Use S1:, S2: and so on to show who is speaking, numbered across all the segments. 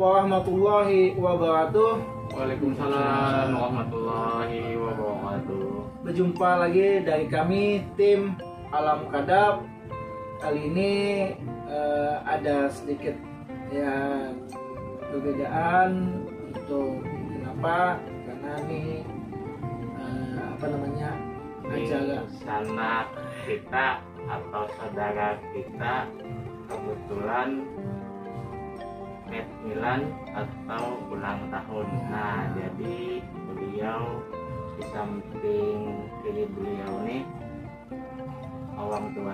S1: warahmatullahi wabarakatuh.
S2: Waalaikumsalam warahmatullahi wabarakatuh.
S1: Berjumpa lagi dari kami tim Alam Kadab. Kali ini ada sedikit ya perbedaan. Untuk kenapa? Karena ini acara
S2: sanak kita atau saudara kita kebetulan Milan atau ulang tahun. Nah, jadi beliau di samping pilih beliau nih awam tua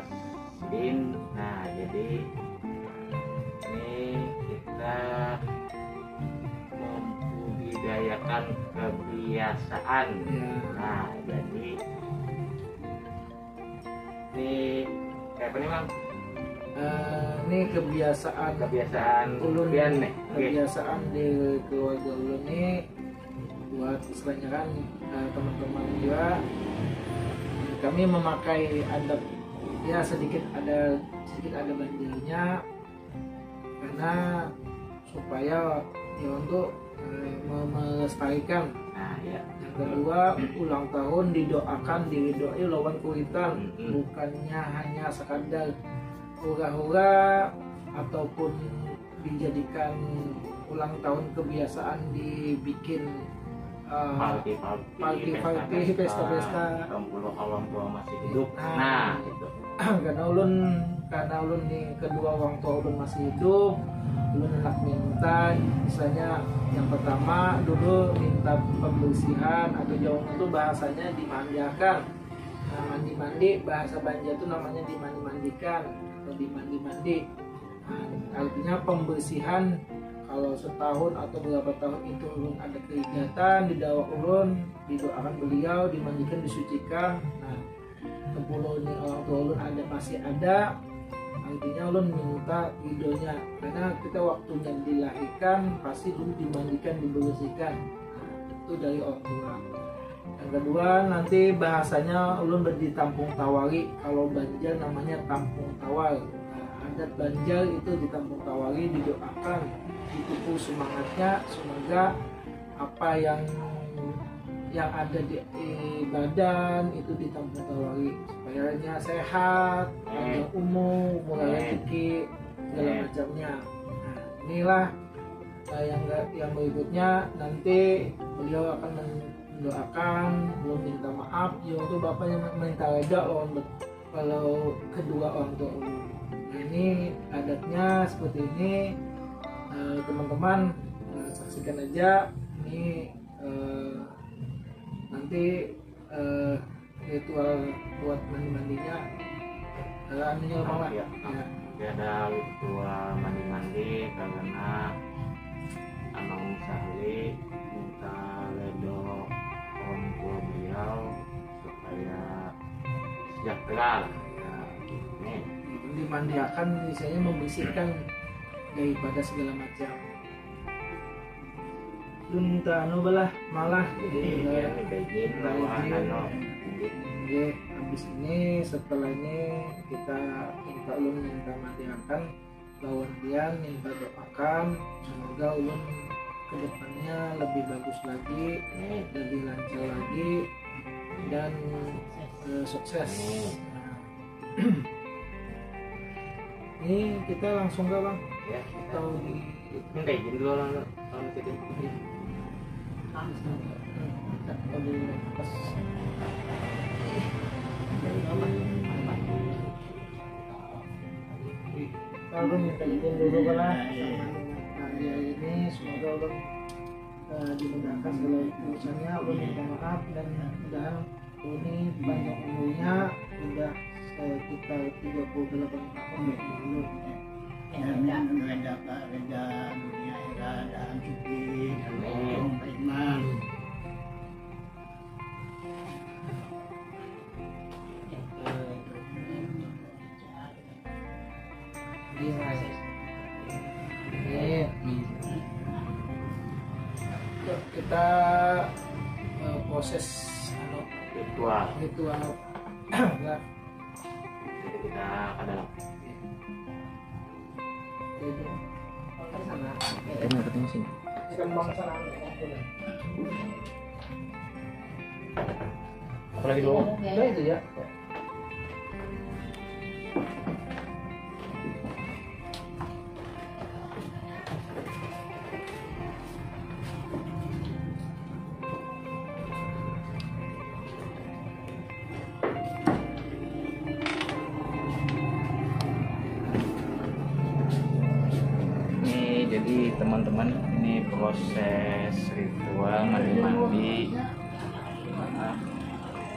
S2: sin. Nah, jadi ini kita membudidayakan kebiasaan. Nah, jadi ini kayak apa nih, Bang?
S1: Ini kebiasaan ulun
S2: nih.
S1: Kebiasaan di keluarga ulun nih buat istilahnya kan teman-teman juga kami memakai adat ya sedikit ada banjirnya karena supaya ya untuk melestarikan.
S2: Nah, ya.
S1: Yang kedua, ulang tahun didoakan diridhoi lawan kuitan, bukannya hanya sekadar hura-hura ataupun dijadikan ulang tahun kebiasaan dibikin party pesta-pesta
S2: orang tua masih hidup. Nah, itu
S1: karena ulun nih kedua orang tua ulun masih hidup, ulun hendak minta misalnya yang pertama dulu minta pembersihan atau jauh itu bahasanya dimandiakan. Nah, mandi-mandi bahasa Banjar itu namanya dimandi-mandikan atau dimandi-mandi. Nah, artinya pembersihan kalau setahun atau beberapa tahun itu ulun ada kegiatan di dawa ulun didoakan beliau dimandikan disucikan. Nah, sepuluh ini orang tua ulun masih ada, artinya ulun minta ridhonya karena kita waktunya dilahirkan pasti dulu dimandikan dibersihkan. Nah, itu dari orang tua. Yang kedua nanti bahasanya ulun di Tampung Tawari, kalau Banjar namanya Tampung Tawar. Nah, adat Banjar itu di Tampung Tawari didoakan ditipu semangatnya semoga apa yang ada di badan itu di Tampung Tawari supaya sehat, panjang umur, mulai rezeki segala macamnya. Nah, inilah yang berikutnya nanti beliau akan mendoakan, belum minta maaf, yaitu bapaknya minta reda lawan kalau kedua orang tua. Nah, ini adatnya seperti ini. Teman-teman saksikan aja ini nanti ritual buat mandi-mandinya anunya malah
S2: ya. Ada ritual mandi-mandi karena Anong Sahli minta redo orang tua beliau supaya sejahtera lah. Ya, ini
S1: dimandiakan misalnya membersihkan daripada segala macam. Lu minta anu belah malah
S2: iya
S1: habis ini setelah ini kita minta ulun minta mandiakan lawan dia minta doakan semoga ulun kedepannya lebih bagus lagi, lebih lancar lagi dan sukses. Ini kita langsung gak bang?
S2: Ya,
S1: atau
S2: minta izin dulu orang kita.
S1: Kalau minta izin dulu lah dia ini semoga Allah dimudahkan segala urusannya. Allah minta maaf dan mudah-mudahan ini panjang umurnya udah sekitar 38 tahun dulu.
S3: Reda dunia akhirat dan suci dan beriman.
S1: Kita proses ritual enggak
S2: kita ada
S1: sana.
S2: Ini ketemu sini.
S1: Kembang sana.
S2: Apalagi dulu.
S1: Udah itu ya.
S2: Ini jadi teman-teman, ini proses ritual mandi-mandi dimana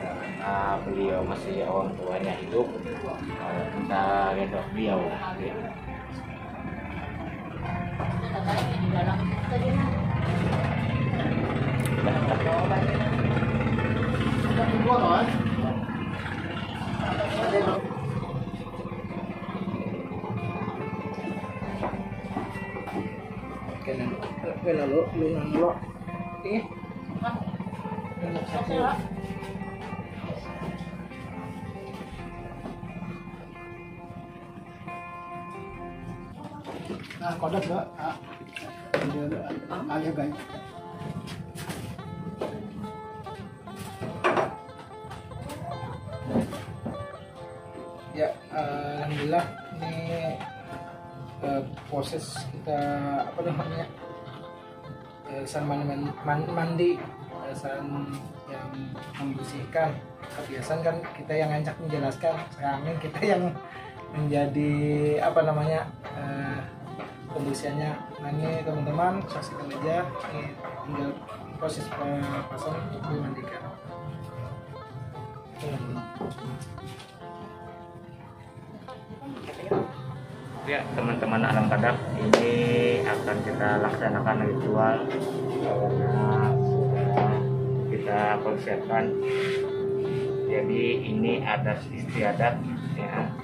S2: karena beliau masih orang tuanya hidup, kita gendong beliau.
S1: Kena lo, lungan lo. Ini.
S3: Nah, kodak enggak? Ada guys.
S1: Ya, alhamdulillah ini proses kita apa namanya san mandi san yang membersihkan. Kebiasaan kan kita yang ngajak menjelaskan, sekarang ini kita yang menjadi apa namanya pembersihannya. Nah ini teman-teman saksikan aja, ini tinggal proses pasang dimandikan.
S2: Ya teman-teman alam kadak, ini akan kita laksanakan ritual karena sudah kita persiapkan. Jadi ini adat istiadat ya,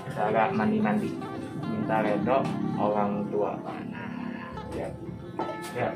S2: cara mandi-mandi minta redok orang tua. Nah, ya, ya.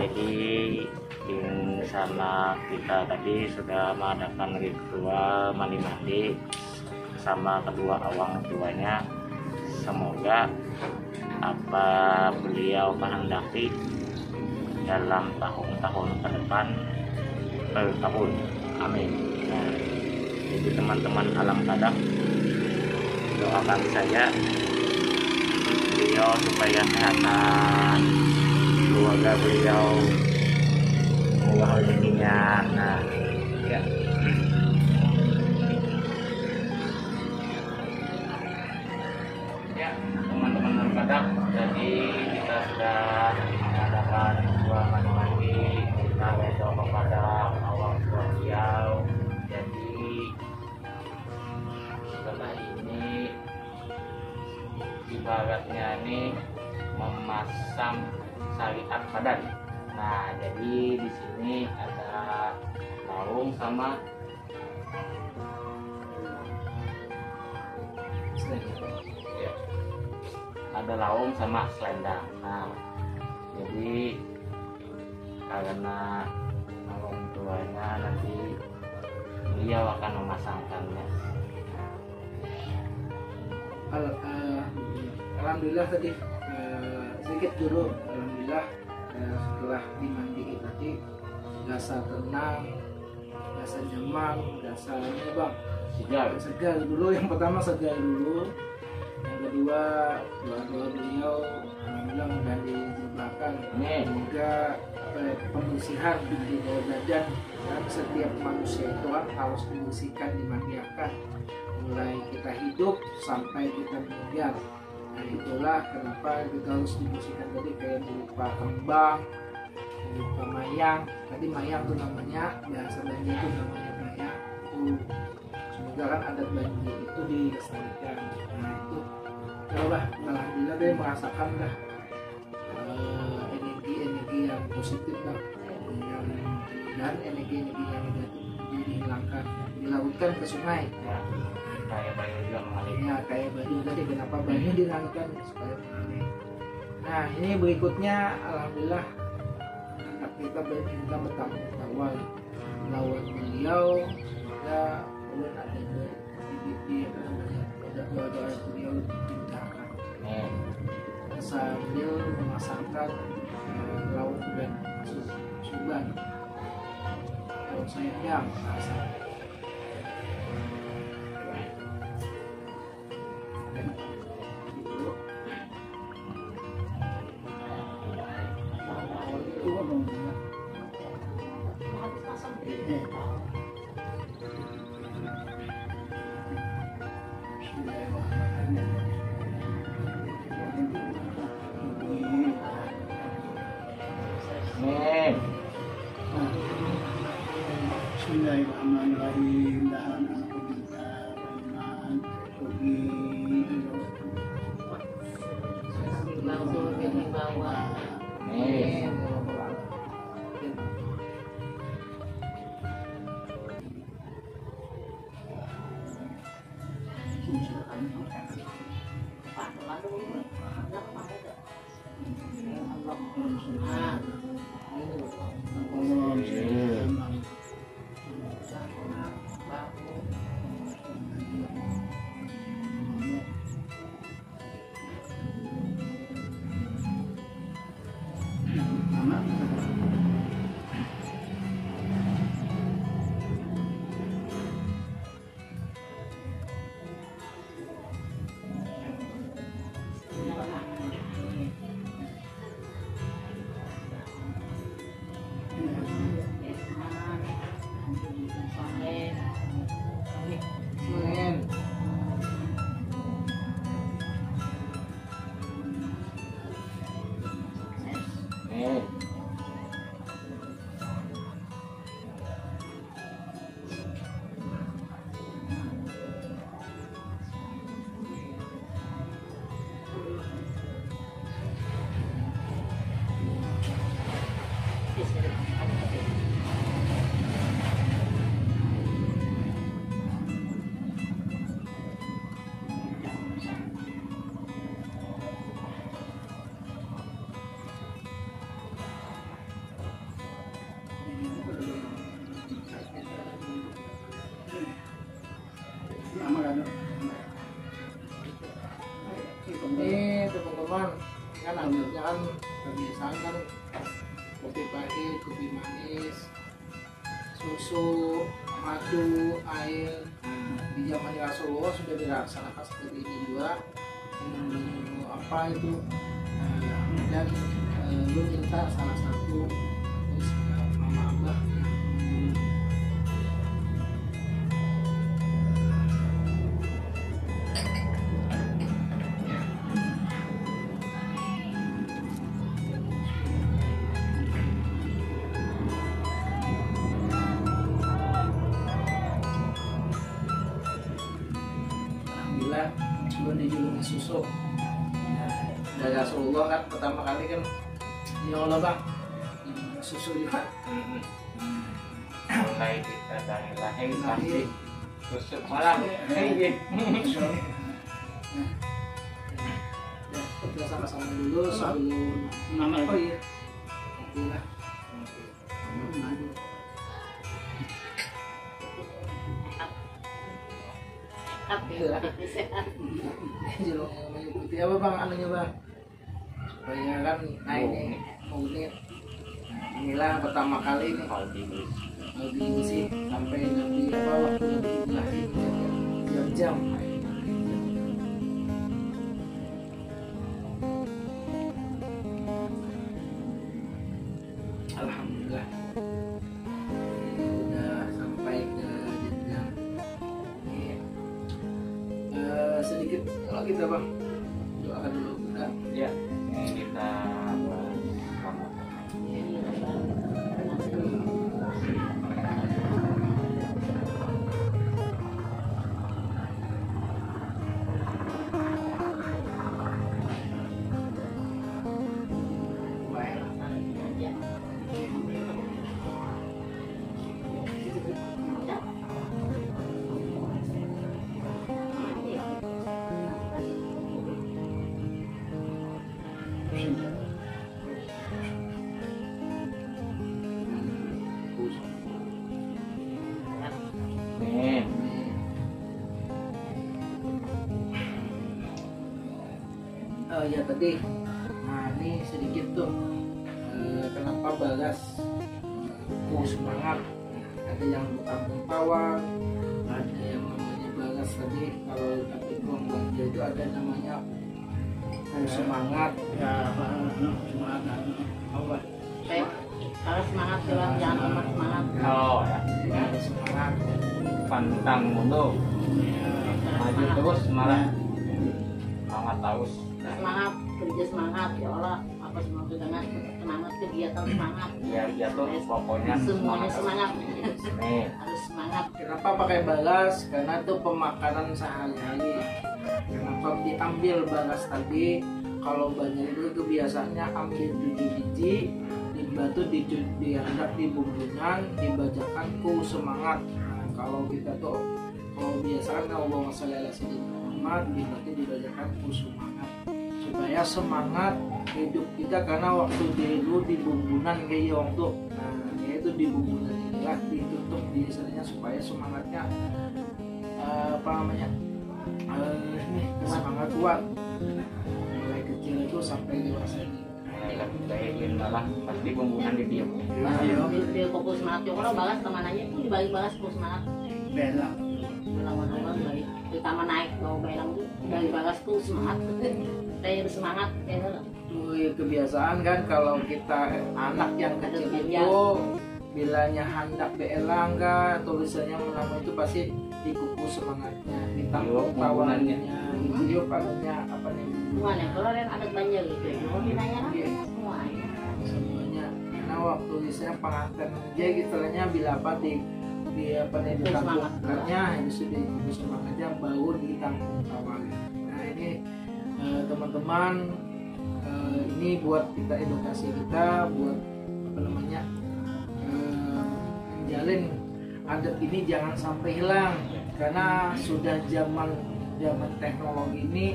S2: Jadi sama kita tadi sudah mengadakan ritual mandi-mandi sama kedua orang tuanya. Semoga apa beliau kehendaki dalam tahun-tahun ke depan terkabul. Amin. Nah, jadi teman-teman alam kadang, doakan saya beliau supaya kesehatan, keluarga beliau murah rezekinya. Nah, ya. Ya, teman-teman alam kadang, jadi kita sudah mengadakan dua mandi-mandi, kita berdoa kepada Allah beliau. Jadi setelah ini ibaratnya ini memasang syariat badan. Nah, jadi di sini ada laung sama ya, ada laung sama selendang. Nah, jadi karena orang tuanya nanti beliau akan memasangkannya.
S1: Alhamdulillah tadi sedikit dulu. Alhamdulillah setelah dimandiin tadi rasa tenang, rasa nyaman, rasa ini bang segar dulu. Yang pertama segar dulu, yang kedua doa-doa beliau alhamdulillah mudah dijembatkan. Semoga pembersihan di bawah badan dan setiap manusia itu harus dibersihkan, dimandikan mulai kita hidup sampai kita meninggal. Nah, itulah kenapa kita harus dibersihkan tadi, kayak berupa kembang, berupa mayang. Tadi mayang itu namanya, bahasa Banjar itu namanya mayang. Semoga kan adat Banjar itu dilestarikan. Nah itu, lah alhamdulillah dia merasakan dah energi yang positif lah, dan energi yang negatif dihilangkan, dilautkan ke sungai.
S2: Ya, kayak Banyu juga mengalir.
S1: Ya, kayak Banyu tadi, kenapa Banyu dilautkan supaya mengalir. Nah, ini berikutnya alhamdulillah anak kita berminta bertanggung jawab lawan beliau. Ya, belum ada di ada doa-doa beliau dimintakan sambil memasangkan lauk dan suban. Kalau saya yang masak
S3: Bismillahirrahmanirrahim. Dahan aku minta iman pergi
S1: teman-teman kan anaknya kan kebiasaan kan kopi pahit, kopi manis, susu, madu, air. Di zaman Rasulullah sudah dilaksanakan seperti ini juga. Minum apa itu? Dan lu minta salah satu mama abah yang alhamdulillah belum dijuluki susu. Dari Rasulullah kan pertama kali kan ya Allah bang susu juga.
S2: mulai kita dari lahir pasti susu malam ini.
S1: Ya, kita sama-sama dulu sebelum
S3: Nama
S1: oh iya oke lah. Jeruk yang mengikuti apa bang anunya bang supaya kan nah ini unit inilah pertama kali ini
S2: Kalau di
S1: diisi sampai nanti apa waktu nanti lahir jam-jam. Alhamdulillah udah sampai ke jenjang ini. Sedikit kalau kita bang doakan dulu kita
S2: ya kita buat kamu. Amin.
S1: Oh ya tadi, nah ini sedikit tuh kenapa Bagas semangat. Ada yang bertanggung pawang, ada yang namanya Bagas tadi. Kalau tapi uang belanja itu ada namanya semangat.
S3: Ya, apa? Semangat.
S1: Apa?
S4: Kalau semangat doang, jangan lemah semangat.
S2: Oh ya,
S1: Ya, semangat.
S2: pantang mundur, maju terus malah semangat terus.
S4: Semangat, kerja semangat, ya Allah. Apa semua dengan semangat, kegiatan semangat.
S2: Biar jatuh pokoknya
S4: Semuanya semangat.
S2: Nih,
S4: Harus semangat.
S1: Kenapa pakai Bagas? Karena itu pemakanan sehari-hari. Kenapa diambil Bagas tadi? Kalau banyak itu kebiasaannya ambil 7 biji, batu diadap di bumbunan, dibacakan ku semangat. Nah, kalau kita tuh kalau biasa kan Allahumma sholli ala sayyidina Muhammad berarti dibacakan ku semangat supaya semangat hidup kita, karena waktu dulu di bumbunan kayak waktu yaitu di bumbunan inilah ditutup biasanya supaya semangatnya apa namanya ini semangat kuat mulai kecil itu sampai dewasa ini.
S2: bayarin malah pasti pembunuhan di dia.
S4: Di fokus semangat juga kalau balas temanannya itu dibagi balas fokus semangat.
S3: Bela.
S4: Lawan-lawan dari pertama naik bawa belang tuh dari balas tuh semangat. Saya bersemangat ya.
S1: Kebiasaan kan kalau kita anak yang kecil itu bilanya hendak beelang kan tulisannya menang itu pasti dikukus semangatnya, ditangkap tawanannya, ditiup anunya apa nih?
S4: Semuanya kalau yang anak banyak gitu, mau ditanya semuanya.
S1: Semuanya. Karena waktu saya pengantin aja istilahnya bila apa di apa nih ditangkapnya itu sudah dikukus semangatnya baru ditangkap tawan. Nah ini teman-teman ini buat kita edukasi kita buat apa namanya menjalin adat ini jangan sampai hilang, karena sudah zaman teknologi ini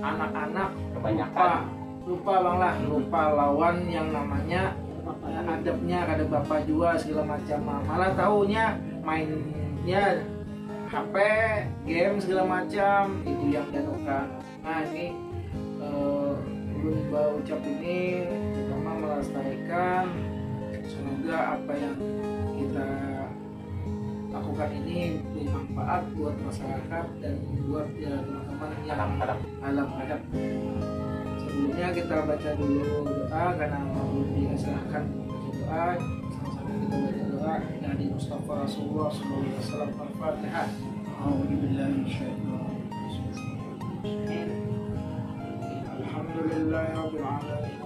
S1: anak-anak
S2: Kebanyakan.
S1: lupa bang lah, lupa lawan yang namanya adabnya, ada bapak juga segala macam, malah taunya mainnya HP, game segala macam itu yang dianukan. Nah ini berucap ini pertama melestarikan, semoga apa yang kita lakukan ini bermanfaat buat masyarakat dan buat teman-teman yang alam hadap. Sebelumnya kita baca dulu doa karena mau dilaksanakan doa. Sama-sama kita baca doa Nabi Mustafa Rasulullah SAW. Al-Fatihah. Alhamdulillahirabbil alamin.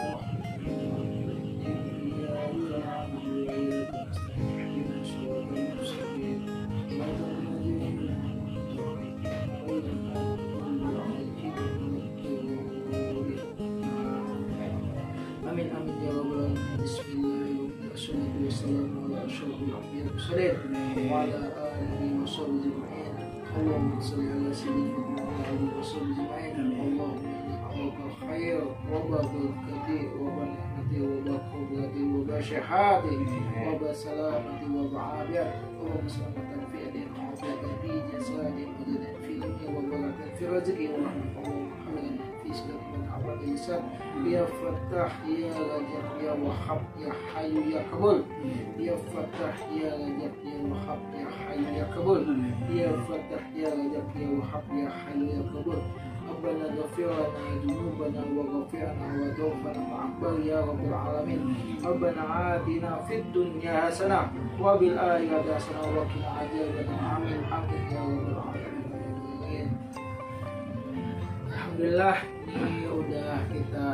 S1: Amin amin ya rabbal alamin. Bismillahirrahmanirrahim. Wassalamu ala asyrofil anbiya'i wal mursalin wa ala alihi wa sahbihi ajma'in. Allahumma shalli ala sayyidina Muhammad wa alihi wa sahbihi ajma'in. Allahumma awqal khair wa barakal kathir wa barakati wa barakati wa basyahati wa basalamati wa ba'afiyah. Allahumma salamatan fi adin wa afiyatan fi jasadin wa jadan fi ilmi wa barakatan fi rizqi wa rahmatan fi segala amal lisan. Ya Fattah ya Rajab ya Wahhab ya Hayyu ya Qabul. Ya Fattah ya Rajab ya Wahhab ya Hayyu ya Qabul. Ya Fattah ya Rajab ya Wahhab ya Hayyu ya Qabul. Rabbana ghfir lana dzunubana wa ghfir lana wa tawaffana ma'al ya rabbal alamin. Rabbana atina fid dunya hasanah wa bil akhirati hasanah wa qina adzabannar. Amin amin ya rabbal alamin. Alhamdulillah, ini udah kita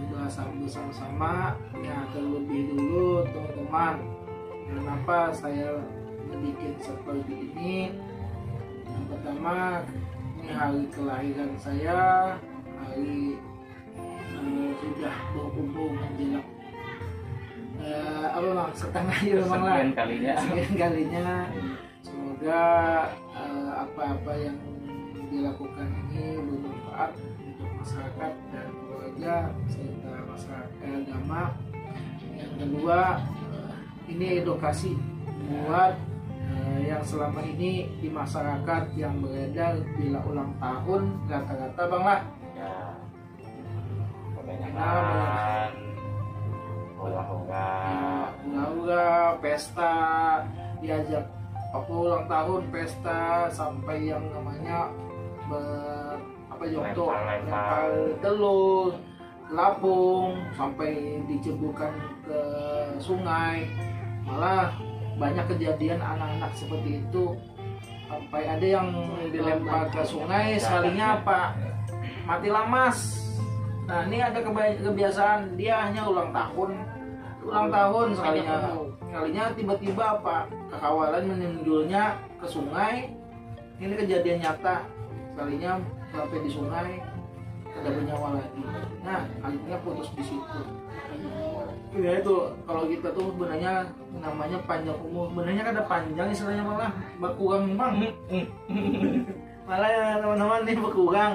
S1: bahas bersama-sama. Ya, terlebih dulu teman-teman, kenapa saya bikin seperti ini? Yang pertama, ini hari kelahiran saya, hari sudah berumur menjelang apa bang, setengah ya bang lah, sekian kalinya. Semoga apa-apa yang dilakukan ini bermanfaat untuk masyarakat dan keluarga serta masyarakat agama. Yang kedua, ini edukasi buat yang selama ini di masyarakat yang beredar bila ulang tahun rata-rata bang lah
S2: ya kebanyakan ulah
S1: pesta, diajak apa ulang tahun pesta sampai yang namanya contoh lempar telur, lapung sampai diceburkan ke sungai. Malah banyak kejadian anak-anak seperti itu, sampai ada yang dilempar ke sungai sekalinya apa mati lamas. Nah ini ada kebiasaan dia hanya ulang tahun sekalinya tiba-tiba apa kekawalan menunjulnya ke sungai. Ini kejadian nyata, sekalinya sampai di sungai tidak bernyawa lagi. Nah akhirnya putus di situ. Ya itu kalau kita tuh sebenarnya namanya panjang umur, sebenarnya kan ada panjang istilahnya, malah berkurang bang. Malah ya teman-teman nih berkurang,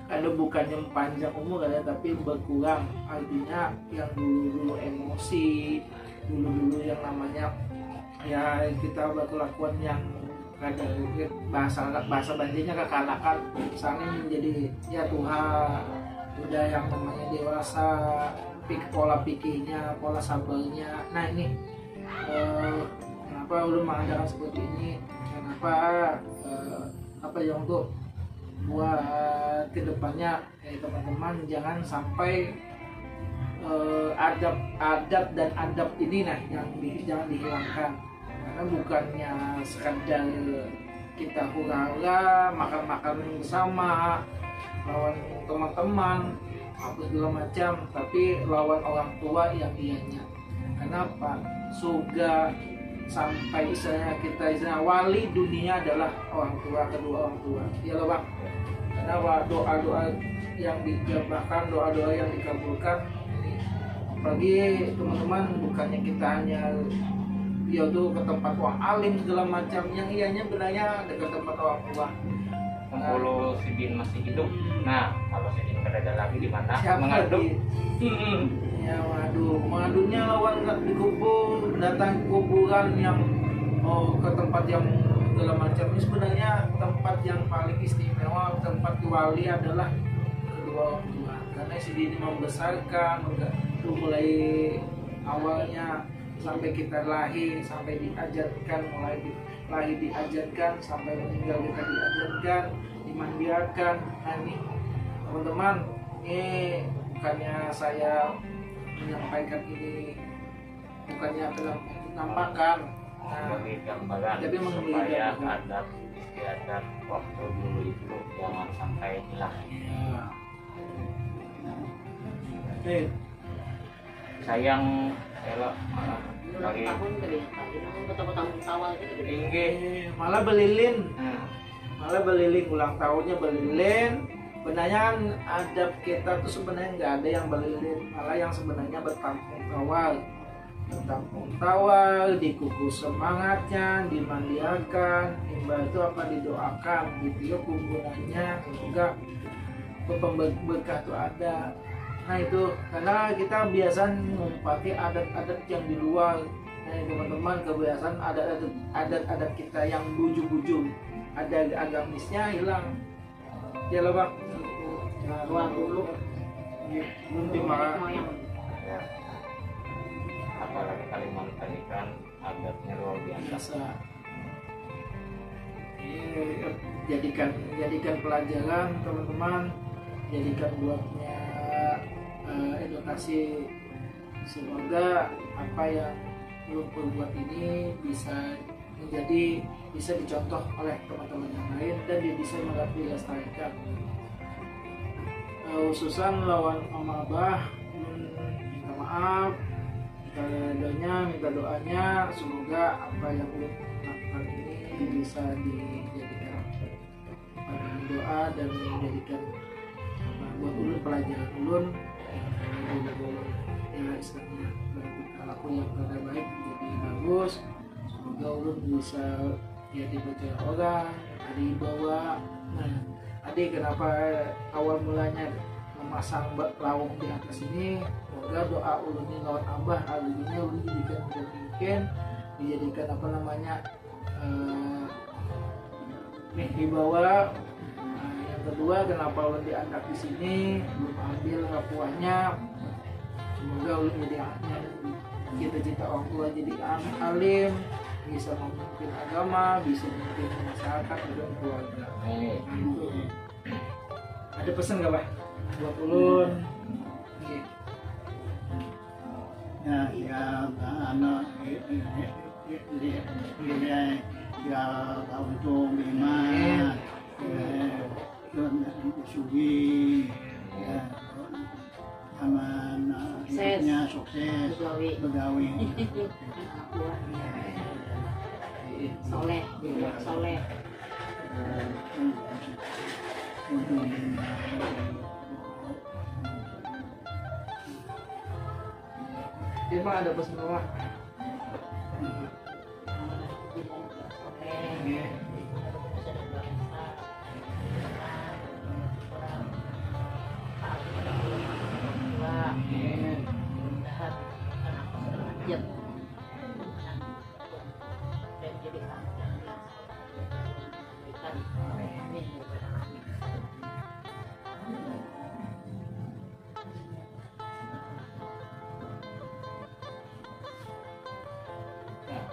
S1: ada bukannya panjang umur ada, tapi berkurang. Artinya yang dulu emosi, dulu yang namanya ya kita berkelakuan yang ada bahasa banjirnya kekanakan, misalnya menjadi ya Tuhan udah yang namanya dewasa, pola pikirnya, pola sabarnya. Nah ini kenapa udah mengadakan seperti ini, kenapa apa yang untuk buat kedepannya teman-teman jangan sampai adab dan adab ini nah yang jangan dihilangkan, karena bukannya sekadar kita hura-hura makan-makan bersama lawan teman-teman apa segala macam, tapi lawan orang tua yang ianya. Kenapa? Surga sampai kita wali dunia adalah orang tua, kedua orang tua. Ya loh bang. Karena doa-doa yang dijabahkan, doa-doa yang dikabulkan, apalagi teman-teman bukannya kita hanya ya tuh ke tempat orang alim segala macam, yang ianya benarnya ada ke tempat orang tua.
S2: Kalau si Bin masih hidup, nah kalau si Bin ada lagi di mana
S1: mengadu? Ya mengadunya lawan dikubur, datang kuburan yang ke tempat yang segala macam. Ini sebenarnya tempat yang paling istimewa, tempat wali adalah kedua kedua orang tua, karena si ini membesarkan mulai awalnya sampai kita lahir, sampai diajarkan, mulai lahir diajarkan, sampai meninggal kita diajarkan, dimandiakan. Nah ini teman-teman, ini bukannya saya menyampaikan ini, bukannya menampakkan,
S2: Memberi gambaran
S1: tapi memberi
S2: supaya
S1: gambaran.
S2: adat istiadat waktu dulu itu jangan sampai hilang.
S1: Ya. Eh,
S2: Sayang elok
S4: Ulang
S2: bagi
S4: tahun tadi, namun ketemu awal itu
S2: tinggi.
S1: malah belilin,
S2: Hmm.
S1: malah beliling ulang tahunnya belilin. Sebenarnya kan adab kita tuh sebenarnya nggak ada yang belilin, malah yang sebenarnya bertampung tawar, dikukus semangatnya, dimandiakan, imbal itu apa didoakan gitu ya, kuburannya semoga berkah tuh ada. Nah itu karena kita biasa memakai adat-adat yang di luar. Nah teman-teman, kebiasaan adat-adat kita yang buju-buju, ada agamisnya hilang. Ya loh bang. Nah,
S4: Ruang dulu.
S1: belum dimarah.
S4: moyang.
S2: Ya. Apalagi Kalimantan ini kan adatnya luar biasa.
S1: Biasa. Jadikan pelajaran teman-teman, jadikan buatnya edukasi. Semoga apa yang belum berbuat ini bisa dicontoh oleh teman-teman yang lain dan dia bisa dilestarikan. Khususan lawan Om Abah, minta maaf, minta doanya, semoga apa yang belum lakukan ini bisa dijadikan doa dan menjadikan buat ulun pelajaran ulun, ya istilahnya berperilaku yang baik jadi bagus. Semoga ulun bisa jadi percaya orang, adik bawa. Nah, adik kenapa awal mulanya memasang lawang di atas ini? Semoga doa ulun ini lawan Abah, akhirnya ulun mungkin dijadikan apa namanya dibawa. Yang kedua, kenapa ulun diangkat di sini, belum ambil ngapuahnya. Semoga ulun jadi cita-cita orang tua jadi alim, bisa memimpin agama, bisa memimpin masyarakat dan keluarga. Ada pesan nggak, Pak? Buat ulun.
S3: Ya anak ya untuk lima sugi aman hidupnya sukses begawi
S4: Soleh, soleh.
S1: Dia mah ada pesan apa?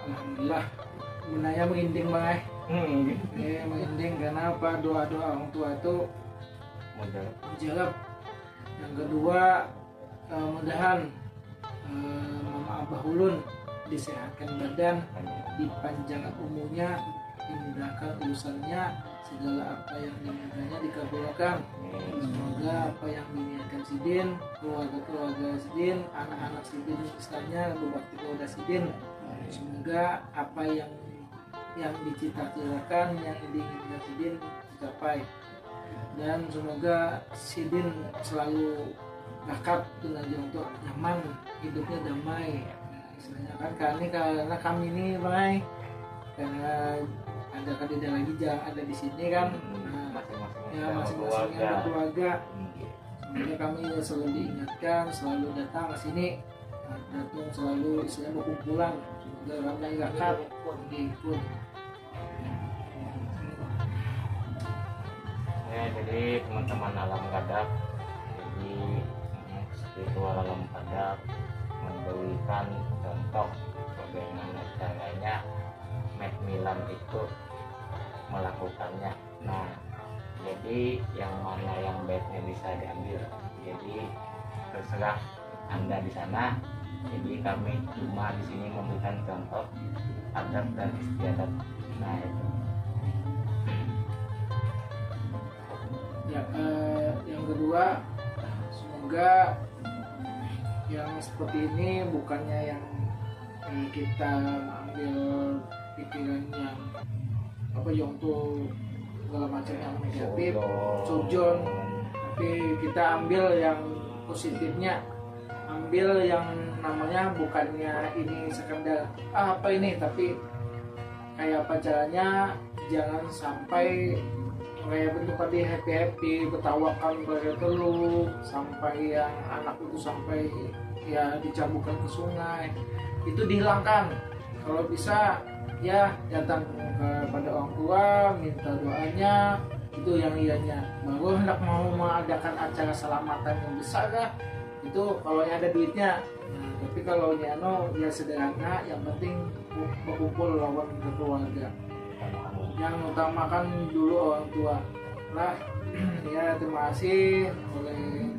S1: Alhamdulillah, gunanya merinding bang. Merinding karena apa? Doa-doa orang tua itu dijawab. Yang kedua, mudahan Mama Abah ulun disehatkan badan, dipanjangkan umurnya, dimudahkan urusannya, segala apa yang dimintanya dikabulkan. Semoga apa yang diniatkan Sidin, keluarga Sidin, anak-anak Sidin istilahnya berbakti kepada Sidin, semoga apa yang dicita-citakan, yang diinginkan Sidin tercapai, dan semoga Sidin selalu bakat tenaga untuk nyaman, hidupnya damai. Istilahnya kan karena kami ini bang, karena ada kandidat lagi ada di sini kan, masing-masing ada keluarga. Semoga kami selalu diingatkan, selalu datang ke sini, datang selalu istilahnya berkumpulan. Semoga kami bakat diikut.
S2: Ya, jadi teman-teman alam gadap Jadi spiritual alam padap memberikan contoh bagaimana caranya Macmillan itu melakukannya. Nah, jadi yang mana yang baiknya bisa diambil. Jadi terserah Anda di sana. Jadi kami cuma di sini memberikan contoh adab dan istiadat. Nah itu.
S1: Ya, yang kedua, semoga yang seperti ini bukannya yang kita ambil pikiran yang apa yang tuh segala macam yang negatif, sujon, tapi kita ambil yang positifnya, ambil yang namanya bukannya ini sekedar apa ini, tapi kayak apa caranya, jangan sampai kayak bentuk tadi happy bertawakan bertelu sampai yang anak itu sampai ya dicabukan ke sungai, itu dihilangkan. Kalau bisa ya datang kepada orang tua, minta doanya, itu yang ianya. Baru hendak mau mengadakan acara selamatan yang besar kah, itu kalau ada duitnya. Nah, tapi kalau nyano ya sederhana, yang penting berkumpul lawan keluarga. Yang utamakan dulu orang tua lah. Ya, terima kasih oleh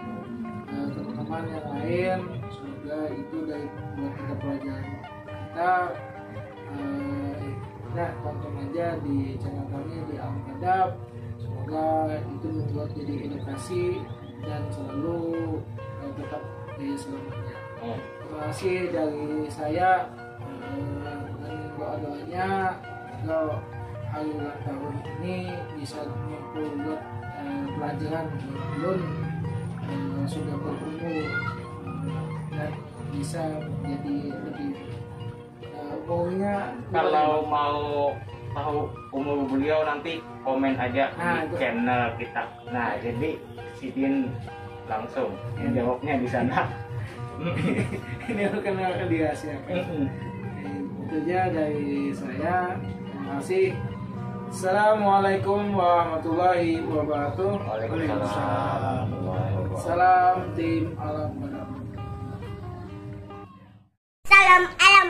S1: teman-teman yang lain, semoga itu dari buat kita pelajaran kita. Nah, tonton aja di channel kami di Alam Padap, semoga itu membuat jadi edukasi dan selalu tetap di selamanya. Terima kasih dari saya, dan doa-doanya kalau hari ulang tahun ini bisa ngumpul buat pelajaran belum sudah berumur dan bisa jadi lebih umurnya.
S2: Kalau mau tahu umur beliau nanti komen aja di channel kita. Nah, jadi Sidin langsung jawabnya di sana.
S1: Ini akan dirahasiakan. Itu aja dari saya. Terima kasih. Assalamualaikum warahmatullahi wabarakatuh.
S2: Waalaikumsalam.
S1: Salam tim Alam Padap.
S5: Salam alam